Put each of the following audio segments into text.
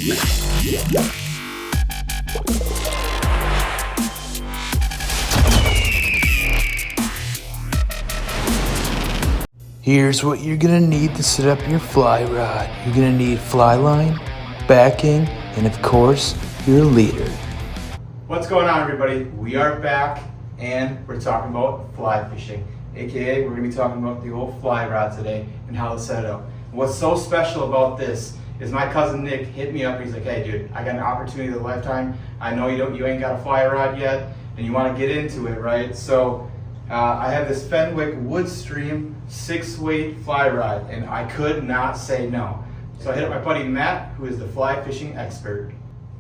Here's what you're gonna need to set up your fly rod. You're gonna need fly line, backing, and of course, your leader. What's going on, everybody? We are back and we're talking about fly fishing, aka we're gonna be talking about the old fly rod today and how to set it up. What's so special about this is my cousin Nick hit me up. He's like, "Hey, dude, I got an opportunity of a lifetime. I know you ain't got a fly rod yet, and you want to get into it, right?" So I have this Fenwick Woodstream 6-weight fly rod, and I could not say no. So I hit up my buddy Matt, who is the fly fishing expert.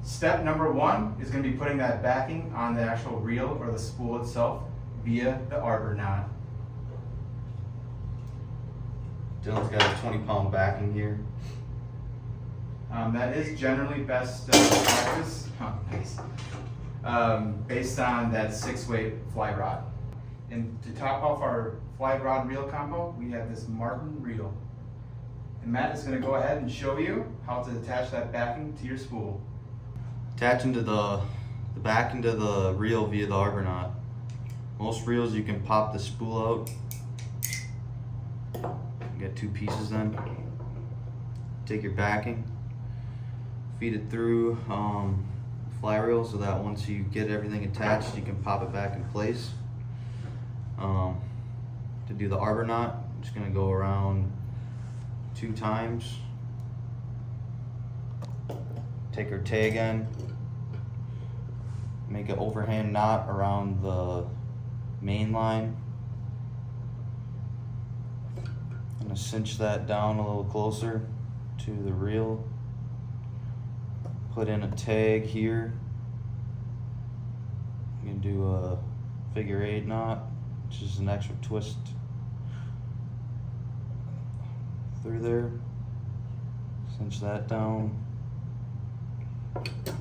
Step number 1 is going to be putting that backing on the actual reel or the spool itself via the arbor knot. Dylan's got a 20-pound backing here. That is generally best practice. Nice. Based on that 6-weight fly rod. And to top off our fly rod reel combo, we have this Martin reel. And Matt is going to go ahead and show you how to attach that backing to your spool. Attaching to the backing to the reel via the arbor knot. Most reels you can pop the spool out. Get 2 pieces then. Take your backing, feed it through fly reel so that once you get everything attached, you can pop it back in place. To do the arbor knot, I'm just going to go around 2 times. Take our tag end, make an overhand knot around the main line. I'm going to cinch that down a little closer to the reel. Put in a tag here. I'm going to do a figure 8 knot, which is an extra twist through there. Cinch that down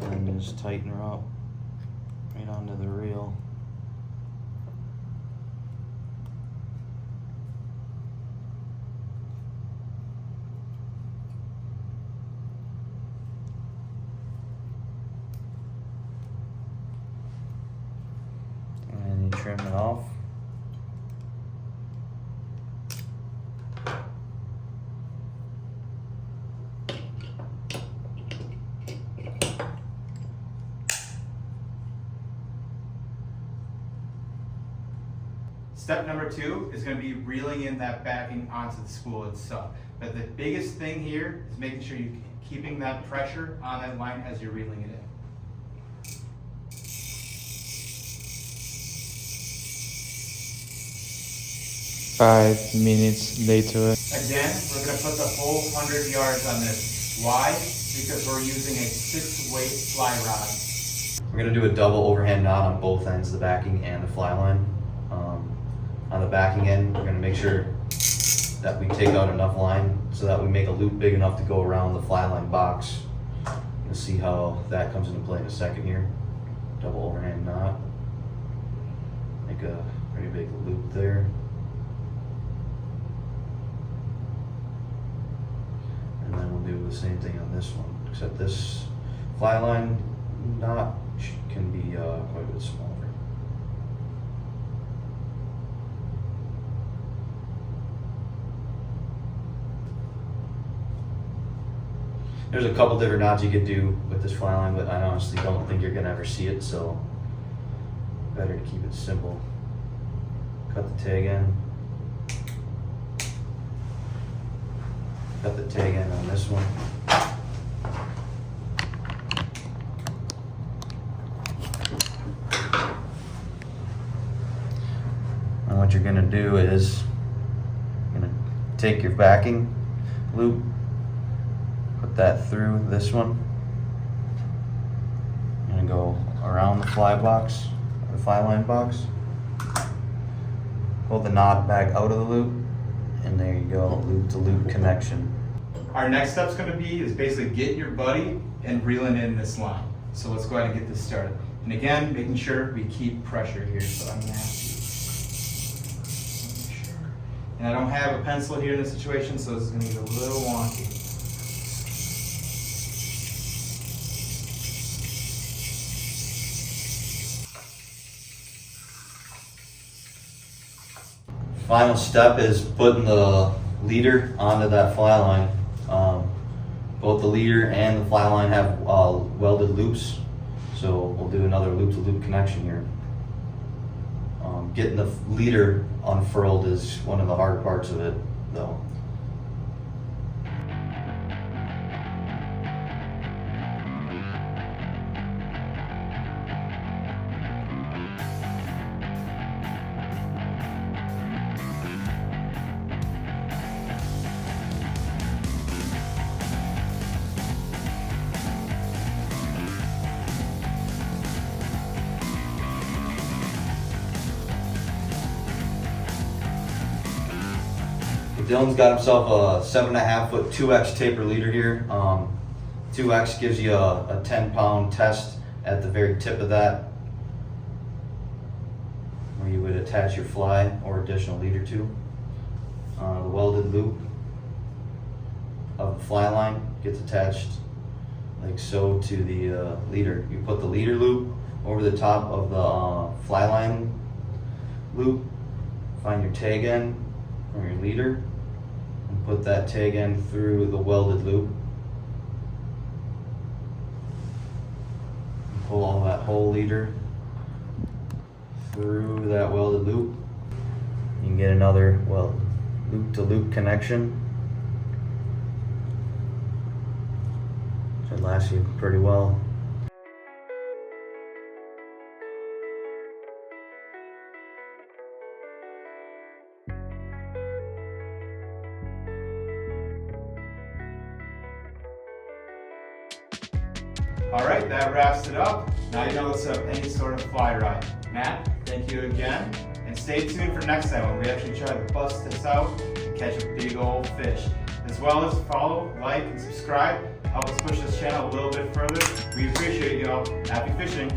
and just tighten her up right onto the reel. And you trim it off. Step number 2 is going to be reeling in that backing onto the spool itself. But the biggest thing here is making sure you're keeping that pressure on that line as you're reeling it in. Five minutes later. Again, we're going to put the whole 100 yards on this. Why? Because we're using a 6-weight fly rod. We're going to do a double overhand knot on both ends, the backing and the fly line. On the backing end, we're going to make sure that we take out enough line so that we make a loop big enough to go around the fly line box. You'll see how that comes into play in a second here. Double overhand knot. Make a pretty big loop there. And then we'll do the same thing on this one, except this fly line knot can be quite a bit smaller. There's a couple different knots you could do with this fly line, but I honestly don't think you're gonna ever see it, so better to keep it simple. Cut the tag end. Cut the tag end on this one. And what you're gonna do is you're gonna take your backing loop, put that through this one. I'm gonna go around the fly box, the fly line box. Pull the knot back out of the loop, and there you go, loop to loop connection. Our next step's going to be is basically get your buddy and reeling in this line. So let's go ahead and get this started. And again, making sure we keep pressure here. So I'm going to have to make sure. And I don't have a pencil here in this situation, so this is going to get a little wonky. Final step is putting the leader onto that fly line. Both the leader and the fly line have welded loops, so we'll do another loop-to-loop connection here. Getting the leader unfurled is one of the hard parts of it, though. Dylan's got himself a 7.5 foot 2X taper leader here. 2X gives you a 10-pound test at the very tip of that, where you would attach your fly or additional leader to. The welded loop of the fly line gets attached like so to the leader. You put the leader loop over the top of the fly line loop, find your tag end from your leader, and put that tag end through the welded loop. And pull all that whole leader through that welded loop. You can get another loop-to-loop connection. Should last you pretty well. All right, that wraps it up. Now you know how to set up any sort of fly rod. Matt, thank you again. And stay tuned for next time when we actually try to bust this out and catch a big old fish. As well as follow, like, and subscribe. Help us push this channel a little bit further. We appreciate y'all. Happy fishing.